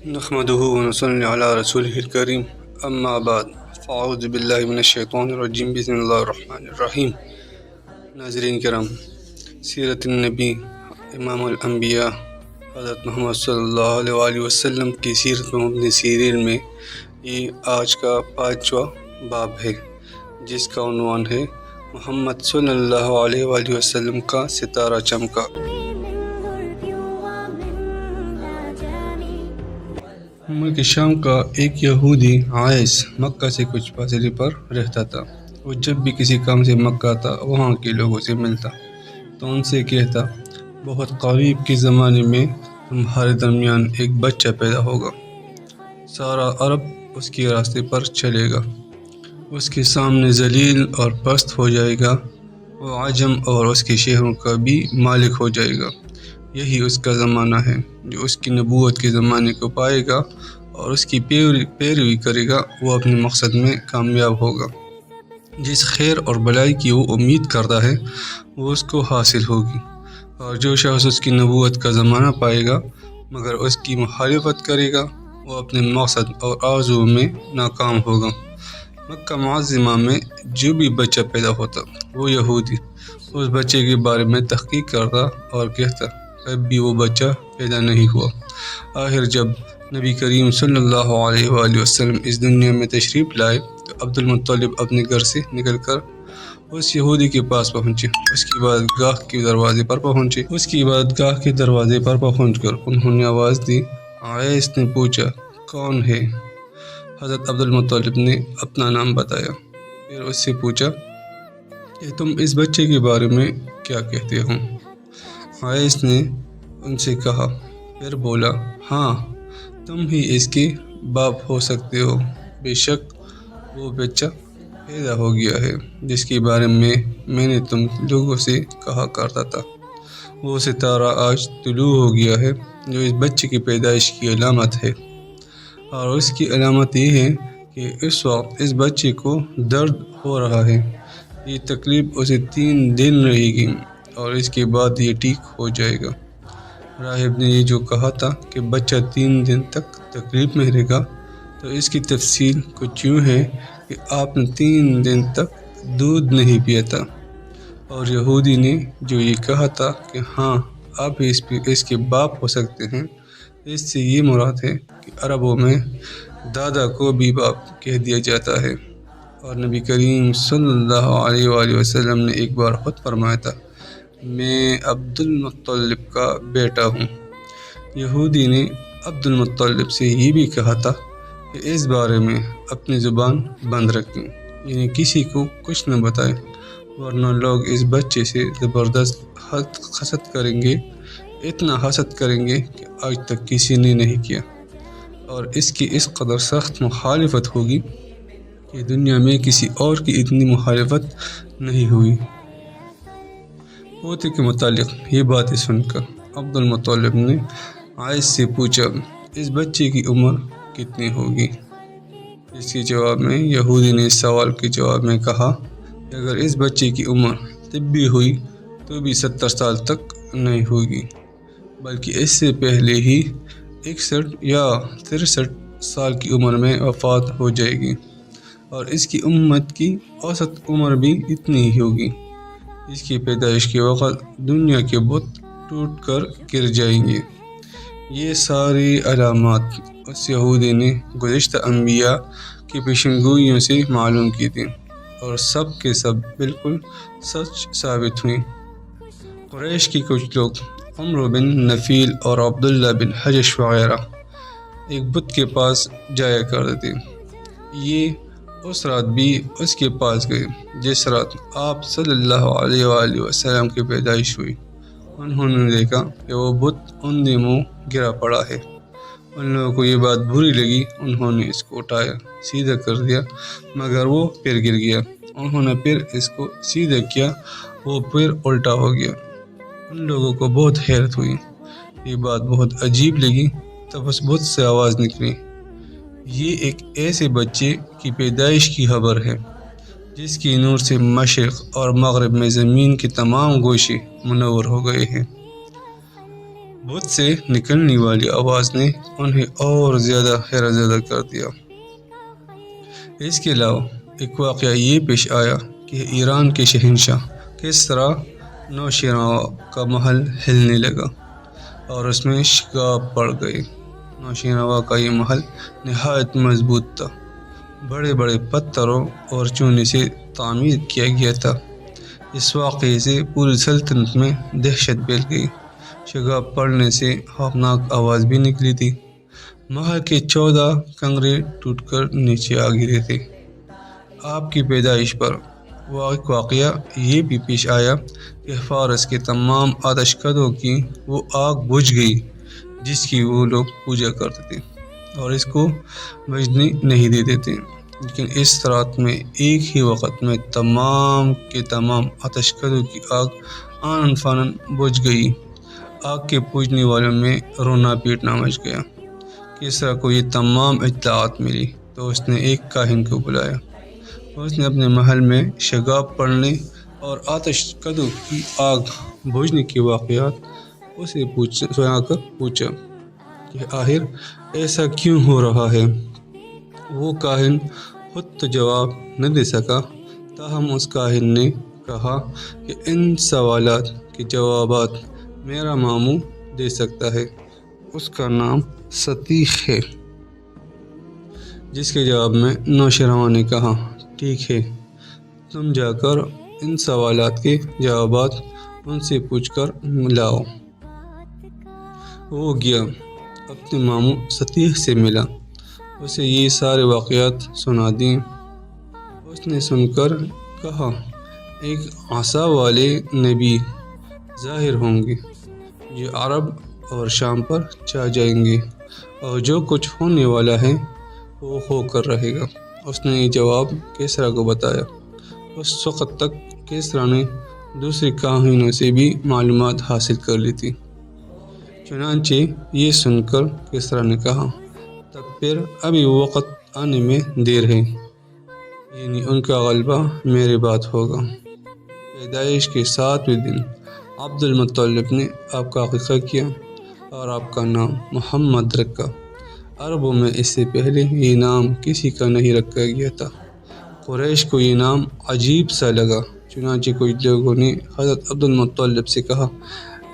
نحمده ونصلي على رسوله الكريم اما بعد فاعوذ باللہ من الشیطان الرجیم بسم اللہ الرحمن الرحیم۔ ناظرین کرام، سیرت النبی امام الانبیاء حضرت محمد صلی اللہ علیہ وآلہ وسلم کی سیرت پر مبنی سیریل میں یہ آج کا 5واں باب ہے، جس کا عنوان ہے محمد صلی اللہ علیہ وآلہ وسلم کا ستارہ چمکا۔ ملک شام کا ایک یہودی عائس مکہ سے کچھ فاصلے پر رہتا تھا۔ وہ جب بھی کسی کام سے مکہ آتا وہاں کے لوگوں سے ملتا تو ان سے کہتا، بہت قریب کے زمانے میں تمہارے درمیان ایک بچہ پیدا ہوگا، سارا عرب اس کے راستے پر چلے گا، اس کے سامنے ذلیل اور پست ہو جائے گا، وہ عجم اور اس کے شہروں کا بھی مالک ہو جائے گا۔ یہی اس کا زمانہ ہے۔ جو اس کی نبوت کے زمانے کو پائے گا اور اس کی پیروی کرے گا وہ اپنے مقصد میں کامیاب ہوگا۔ جس خیر اور بلائی کی وہ امید کرتا ہے وہ اس کو حاصل ہوگی، اور جو شخص اس کی نبوت کا زمانہ پائے گا مگر اس کی مخالفت کرے گا وہ اپنے مقصد اور آرزو میں ناکام ہوگا۔ مکہ معظمہ میں جو بھی بچہ پیدا ہوتا وہ یہودی اس بچے کے بارے میں تحقیق کرتا اور کہتا، اب بھی وہ بچہ پیدا نہیں ہوا۔ آخر جب نبی کریم صلی اللہ علیہ وآلہ وسلم اس دنیا میں تشریف لائے تو عبد المطلب اپنے گھر سے نکل کر اس یہودی کے پاس پہنچے۔ اس کی عبادتگاہ کے دروازے پر پہنچ کر انہوں نے آواز دی۔ عیس نے پوچھا، کون ہے؟ حضرت عبد المطلب نے اپنا نام بتایا، پھر اس سے پوچھا کہ تم اس بچے کے بارے میں کیا کہتے ہو؟ عیس نے ان سے کہا، پھر بولا، ہاں تم ہی اس کے باپ ہو سکتے ہو، بے شک وہ بچہ پیدا ہو گیا ہے جس کے بارے میں میں نے تم لوگوں سے کہا کرتا تھا۔ وہ ستارہ آج طلوع ہو گیا ہے جو اس بچے کی پیدائش کی علامت ہے، اور اس کی علامت یہ ہے کہ اس وقت اس بچے کو درد ہو رہا ہے۔ یہ تکلیف اسے 3 دن رہے گی اور اس کے بعد یہ ٹھیک ہو جائے گا۔ راہب نے یہ جو کہا تھا کہ بچہ 3 دن تک تکلیف میں رہے گا، تو اس کی تفصیل کچھ یوں ہے کہ آپ نے 3 دن تک دودھ نہیں پیا تھا، اور یہودی نے جو یہ کہا تھا کہ ہاں آپ اس کے باپ ہو سکتے ہیں، اس سے یہ مراد ہے کہ عربوں میں دادا کو بھی باپ کہہ دیا جاتا ہے۔ اور نبی کریم صلی اللہ علیہ وآلہ وسلم نے ایک بار خود فرمایا تھا، میں عبد المطلب کا بیٹا ہوں۔ یہودی نے عبد المطلب سے یہ بھی کہا تھا کہ اس بارے میں اپنی زبان بند رکھیں، یعنی کسی کو کچھ نہ بتائیں، ورنہ لوگ اس بچے سے زبردست حسد کریں گے، اتنا حسد کریں گے کہ آج تک کسی نے نہیں کیا، اور اس کی اس قدر سخت مخالفت ہوگی کہ دنیا میں کسی اور کی اتنی مخالفت نہیں ہوئی۔ پوتے کے متعلق یہ باتیں سن کر عبد المطلب نے عیس سے پوچھا، اس بچے کی عمر کتنی ہوگی؟ اس کے جواب میں یہودی نے اس سوال کے جواب میں کہا کہ اگر اس بچے کی عمر طبی ہوئی تو بھی 70 سال تک نہیں ہوگی، بلکہ اس سے پہلے ہی 61 یا 63 سال کی عمر میں وفات ہو جائے گی، اور اس کی امت کی اوسط عمر بھی اتنی ہی ہوگی۔ اس کی پیدائش کے وقت دنیا کے بت ٹوٹ کر گر جائیں گے۔ یہ ساری علامات اس یہودی نے گزشتہ انبیاء کی پیشنگوئیوں سے معلوم کی تھیں، اور سب کے سب بالکل سچ ثابت ہوئیں۔ قریش کی کچھ لوگ عمرو بن نفیل اور عبداللہ بن حجش وغیرہ ایک بت کے پاس جایا کرتے تھے۔ یہ اس رات بھی اس کے پاس گئے جس رات آپ صلی اللہ علیہ وآلہ وسلم کی پیدائش ہوئی۔ انہوں نے دیکھا کہ وہ بت اندھے منہ گرا پڑا ہے۔ ان لوگوں کو یہ بات بری لگی، انہوں نے اس کو اٹھایا، سیدھا کر دیا، مگر وہ پھر گر گیا۔ انہوں نے پھر اس کو سیدھا کیا، وہ پھر الٹا ہو گیا۔ ان لوگوں کو بہت حیرت ہوئی، یہ بات بہت عجیب لگی۔ تب اس بت سے آواز نکلی، یہ ایک ایسے بچے کی پیدائش کی خبر ہے جس کی نور سے مشرق اور مغرب میں زمین کے تمام گوشے منور ہو گئے ہیں۔ بت سے نکلنے والی آواز نے انہیں اور زیادہ حیرت زدہ کر دیا۔ اس کے علاوہ ایک واقعہ یہ پیش آیا کہ ایران کے شہنشاہ کس طرح نوشیروان کا محل ہلنے لگا اور اس میں شگاف پڑ گئے۔ نوشیروان کا یہ محل نہایت مضبوط تھا، بڑے بڑے پتھروں اور چونے سے تعمیر کیا گیا تھا۔ اس واقعے سے پوری سلطنت میں دہشت پھیل گئی۔ شگاف پڑنے سے خوفناک آواز بھی نکلی تھی۔ محل کے 14 کنگرے ٹوٹ کر نیچے آ گرے تھے۔ آپ کی پیدائش پر ایک واقعہ یہ بھی پیش آیا کہ فارس کے تمام آتش کدوں کی وہ آگ بجھ گئی جس کی وہ لوگ پوجا کرتے تھے اور اس کو بجھنے نہیں دیتے تھے، لیکن اس رات میں ایک ہی وقت میں تمام کے تمام آتش کدوں کی آگ آنن فانن بجھ گئی۔ آگ کے پوجنے والوں میں رونا پیٹنا مچ گیا۔ کسریٰ کو یہ تمام اطلاعات ملی تو اس نے ایک کاہن کو بلایا۔ اس نے اپنے محل میں شگاف پڑنے اور آتش کدوں کی آگ بجھنے کے واقعات اسے سنا کر پوچھا کہ آخر ایسا کیوں ہو رہا ہے۔ وہ کاہن خود تو جواب نہ دے سکا، تاہم اس کاہن نے کہا کہ ان سوالات کے جوابات میرا ماموں دے سکتا ہے، اس کا نام ستیخ ہے۔ جس کے جواب میں نوشیروان نے کہا ٹھیک ہے، تم جا کر ان سوالات کے جوابات ان سے پوچھ کر لاؤ۔ وہ گیا، اپنے ماموں ستیخ سے ملا، اسے یہ سارے واقعات سنا دیے۔ اس نے سن کر کہا ایک عصا والے نبی ظاہر ہوں گے جو عرب اور شام پر چھا جائیں گے، اور جو کچھ ہونے والا ہے وہ ہو کر رہے گا۔ اس نے یہ جواب کسریٰ کو بتایا۔ اس وقت تک کسریٰ نے دوسرے کاہنوں سے بھی معلومات حاصل کر لی تھی۔ چنانچہ یہ سن کر کسریٰ نے کہا تب پھر ابھی وقت آنے میں دیر ہے، یعنی ان کا غلبہ میرے بعد ہوگا۔ پیدائش کے 7ویں دن عبد المطلب نے آپ کا عقیقہ کیا اور آپ کا نام محمد رکھا۔ عربوں میں اس سے پہلے یہ نام کسی کا نہیں رکھا گیا تھا۔ قریش کو یہ نام عجیب سا لگا، چنانچہ کچھ لوگوں نے حضرت عبد المطلب سے کہا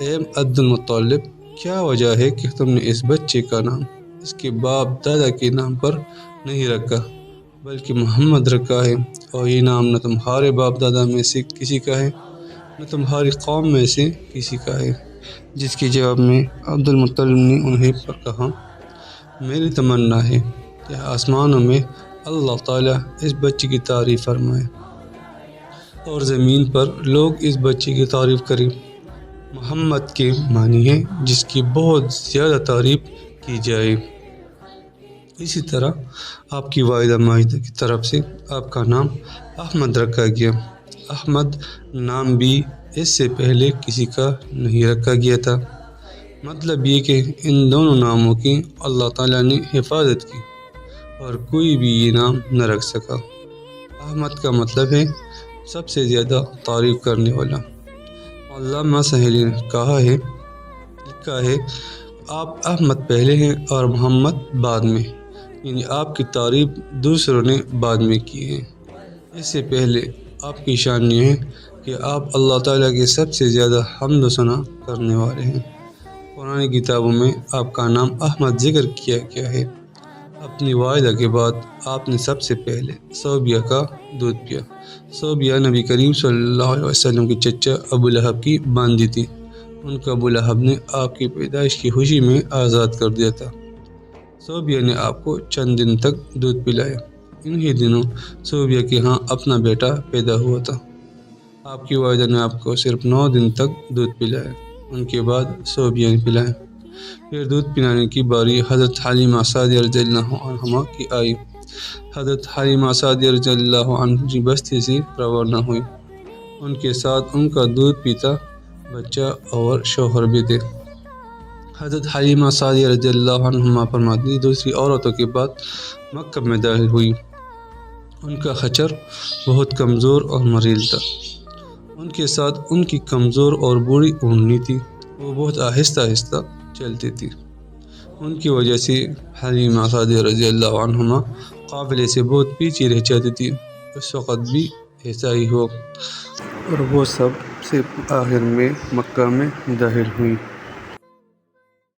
اے عبد المطلب، کیا وجہ ہے کہ تم نے اس بچے کا نام اس کے باپ دادا کے نام پر نہیں رکھا بلکہ محمد رکھا ہے، اور یہ نام نہ تمہارے باپ دادا میں سے کسی کا ہے نہ تمہاری قوم میں سے کسی کا ہے۔ جس کے جواب میں عبد المطلب نے انہیں پر کہا میری تمنا ہے کہ آسمانوں میں اللہ تعالیٰ اس بچے کی تعریف فرمائے اور زمین پر لوگ اس بچے کی تعریف کریں۔ محمد کے معنی ہے جس کی بہت زیادہ تعریف کی جائے۔ اسی طرح آپ کی والدہ ماجدہ کی طرف سے آپ کا نام احمد رکھا گیا۔ احمد نام بھی اس سے پہلے کسی کا نہیں رکھا گیا تھا۔ مطلب یہ کہ ان دونوں ناموں کی اللہ تعالیٰ نے حفاظت کی اور کوئی بھی یہ نام نہ رکھ سکا۔ احمد کا مطلب ہے سب سے زیادہ تعریف کرنے والا۔ علامہ سہیلی نے لکھا ہے آپ احمد پہلے ہیں اور محمد بعد میں، یعنی آپ کی تعریف دوسروں نے بعد میں کی ہے۔ اس سے پہلے آپ کی شان یہ ہے کہ آپ اللہ تعالیٰ کے سب سے زیادہ حمد و ثنا کرنے والے ہیں۔ قرآن کتابوں میں آپ کا نام احمد ذکر کیا گیا ہے۔ اپنی والدہ کے بعد آپ نے سب سے پہلے صوبیہ کا دودھ پیا۔ صوبیہ نبی کریم صلی اللہ علیہ وسلم کے چچا ابو لہب کی باندھی تھی۔ ان کا ابو لہب نے آپ کی پیدائش کی خوشی میں آزاد کر دیا تھا۔ صوبیہ نے آپ کو چند دن تک دودھ پلایا۔ انہی دنوں صوبیہ کے ہاں اپنا بیٹا پیدا ہوا تھا۔ آپ کی والدہ نے آپ کو صرف 9 دن تک دودھ پلایا، ان کے بعد صوبیہ نے پلایا۔ پھر دودھ پلانے کی باری حضرت حلیمہ سعدیہ رضی اللہ عنہا کی آئی۔ حضرت حلیمہ سعدیہ رضی اللہ عنہ کی بستی سے روانہ ہوئی۔ ان کے ساتھ ان کا دودھ پیتا بچہ اور شوہر بھی تھے۔ حضرت حلیمہ سعدیہ رضی اللہ عنہا فرماتی دوسری عورتوں کے بعد مکہ میں داخل ہوئی۔ ان کا خچر بہت کمزور اور مریض تھا۔ ان کے ساتھ ان کی کمزور اور بوڑھی اونٹنی تھی۔ وہ بہت آہستہ آہستہ چلتی تھی۔ ان کی وجہ سے حلیمہ سعدیہ رضی اللہ عنہما قافلے سے بہت پیچھے رہ جاتی تھی۔ اس وقت بھی ایسا ہی ہو اور وہ سب سے آخر میں مکہ میں داخل ہوئی۔